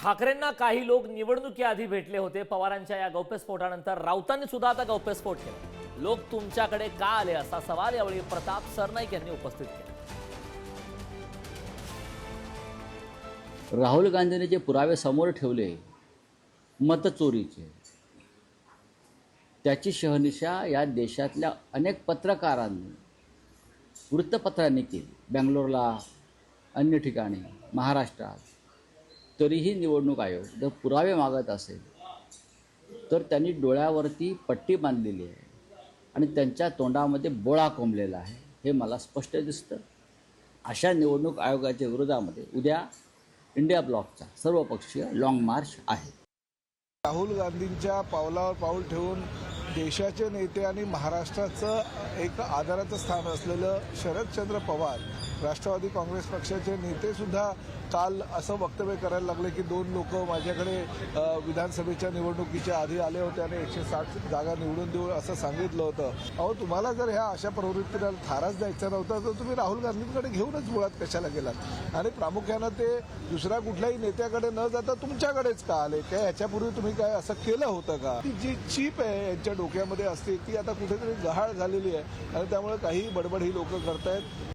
ठाकरेंना काही लोक निवडणुकीआधी भेटले होते। पवारांच्या या गौप्यस्फोटानंतर राऊतांनी सुद्धा आता गौप्यस्फोट केला। लोक तुमच्याकडे का आले असा सवाल यावेळी प्रताप सरनाईक यांनी उपस्थित केला। राहुल गांधींनी जे पुरावे समोर ठेवले मतचोरीचे, त्याची शहनिशा या देशातल्या अनेक पत्रकारांनी, वृत्तपत्रांनी केली। बेंगलोरला, अन्य ठिकाणी, महाराष्ट्रात। तरीही निवडणूक आयोग जर पुरावे मागत असेल तर त्यांनी डोळ्यावरती पट्टी बांधलेली आहे आणि त्यांच्या तोंडामध्ये बोळा कोंबलेला आहे, हे मला स्पष्ट दिसतं। अशा निवडणूक आयोगाच्या विरोधामध्ये उद्या इंडिया ब्लॉकचा सर्वपक्षीय लॉंग मार्च आहे। राहुल गांधींच्या पावलावर पाऊल ठेवून देशाचे नेते आणि महाराष्ट्राचं एक आदराचं स्थान असलेलं शरदचंद्र पवार, राष्ट्रवादी काँग्रेस पक्षाचे नेते सुद्धा काल असं वक्तव्य करायला लागले की 2 लोक माझ्याकडे विधानसभेच्या निवडणुकीच्या आधी आले होते आणि 160 जागा निवडून देऊ असं सांगितलं होतं। अहो, तुम्हाला जर ह्या अशा प्रवृत्तीला थाराच द्यायचा नव्हता तर तुम्ही राहुल गांधींकडे घेऊनच मुळात कशाला गेलात आणि प्रामुख्यानं ते दुसऱ्या कुठल्याही नेत्याकडे न जाता तुमच्याकडेच का आले? काय ह्याच्यापूर्वी तुम्ही काय असं केलं होतं का? ती जी चीप आहे यांच्या डोक्यामध्ये असते ती आता कुठेतरी गहाळ झालेली आहे आणि त्यामुळे काही बडबड ही लोक करतायत।